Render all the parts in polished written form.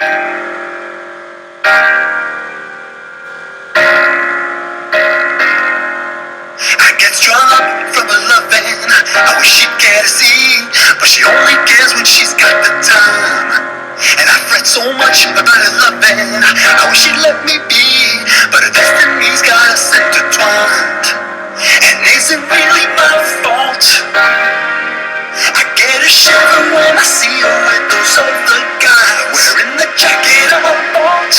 I get strung up from her loving. I wish she'd get a scene, but she only cares when she's got the time. And I fret so much about her loving. I wish she'd let me be, but her destiny's got us intertwined. And isn't really my fault. I get a shiver when I see her with those other guys, wearing the jacket I bought.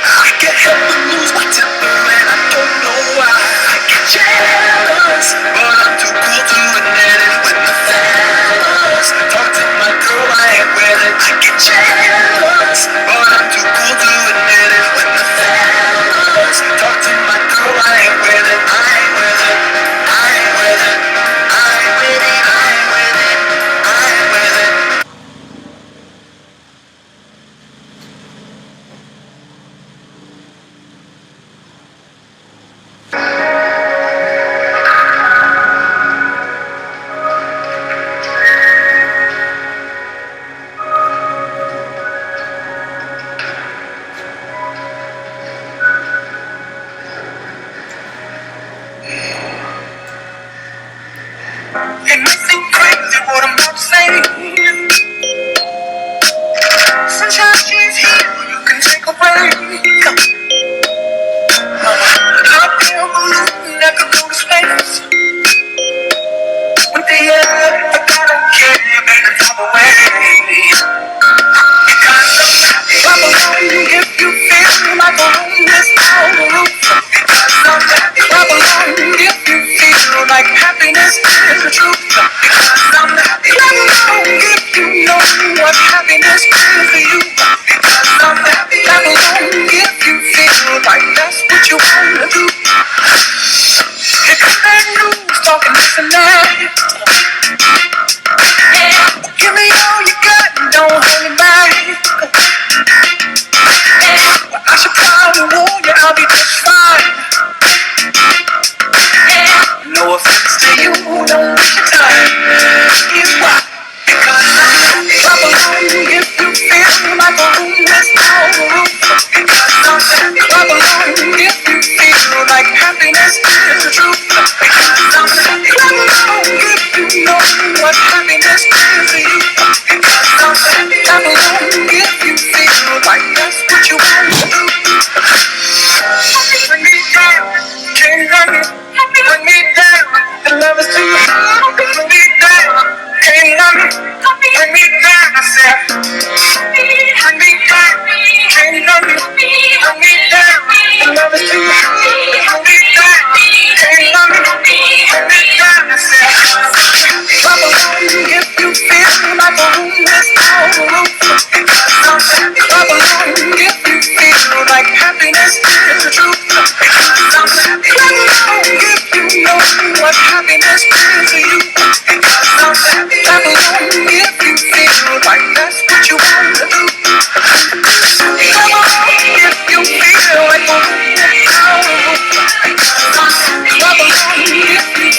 I can't help but lose my temper and I don't know why. I get jealous, but I'm too cool to admit it. When the fellas talk to my girl, I ain't with it. I get jealous, but I'm too cool to admit it. When the fellas talk to my girl, I ain't with it. I ain't with it. I ain't with it. I ain't with it. I ain't with it. I ain't with it. Ain't nothing crazy what I'm about to say. Sunshine, she's here, you can take a break. Up in a balloon that could go to space. With the air, I gotta care, baby, fly away. Because I'm alone if you feel like a homeless on the roof. Because I'm happy. Clap along if you feel like happiness is the truth. Because I'm happy. Clap along if you know what happiness is for you. Because I'm happy. Clap along if you feel like that's what you wanna do. Here comes that news talking this and that. Give me all you got and don't hold it back. I should probably warn you, I'll be just fine. No offense to you, don't waste your time. Here's why. Because I'm happy. Clap along if you feel like a homeless on the roof. Because I'm happy. Clap along if you feel like happiness is the truth. Because I'm happy. Clap along if you know what happiness is for you. Because I'm happy. Clap along if you feel like that's what you want to do. Bring me down, can't let me. Bring me down, the love is too hard. Bring me down, can't let me. Bring me down, I said. Bring me down, can't let me. Bring me down, the love is too hard. Bring me down, can't let me. Bring me down, I said. Clap along if you feel like a homeless on the roof. Because I'm happy. Clap along if you feel like happiness is the truth. Because I'm happy. Clap along if you know what happiness is for you. Because I'm happy. Clap along if you feel like that's what you want to do. Clap along if you feel like a homeless on the roof. Because I'm happy. Clap along if you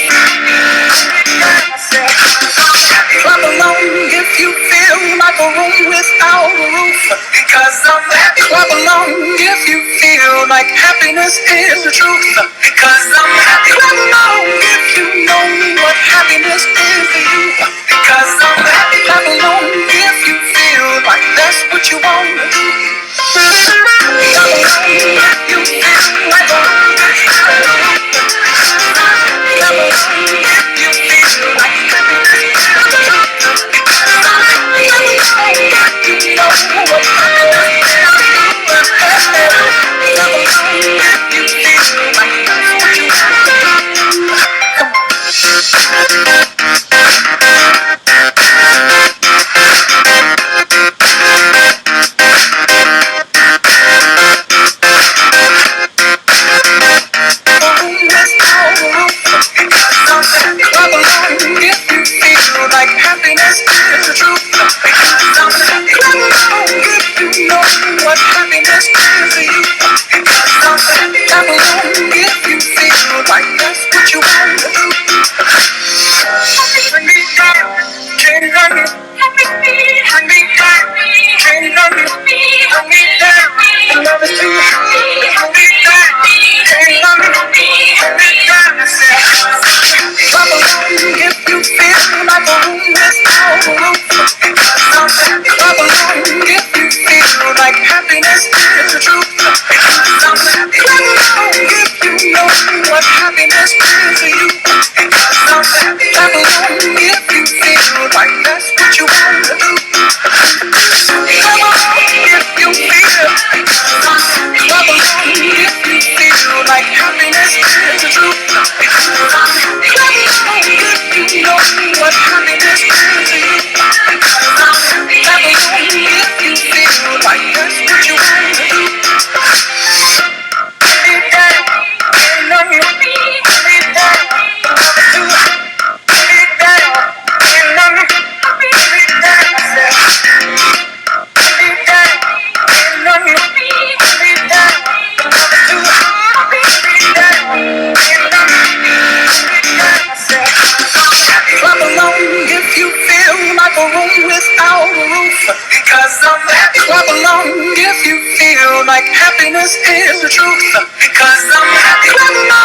clap along if you feel like a room without a roof. Because I'm happy. Clap along if you feel like happiness is the truth. Because I'm happy. Clap along if you know what happiness is for you. Because I'm happy. Clap along if you feel like that's what you want to do. Clap along if you feel like a room without a roof. Clap along if you feel like happiness is the truth. Come on. Ain't nothing hold me down. Love is too hard to hold me down. Ain't nothing hold me down. I said, clap along if you feel like a room without a roof. Clap along if you feel like happiness is the truth. Clap along if you know what happiness means to you. Clap along if you feel like that's what you want to do. Clap along if you feel. Clap along if you feel like happiness is the truth. Clap along if you know what happiness means to you. Clap along if you feel like that's what you want to do. Put it down, ain't nothing hold me down. Put it down, ain't nothing hold me down. I said, put it down, ain't nothing hold me down. Put it down, ain't nothing hold me down. I said, clap along if you feel like a room without a roof. Because I'm happy. Clap along if you feel like happiness is the truth. Because I'm happy. Clap along.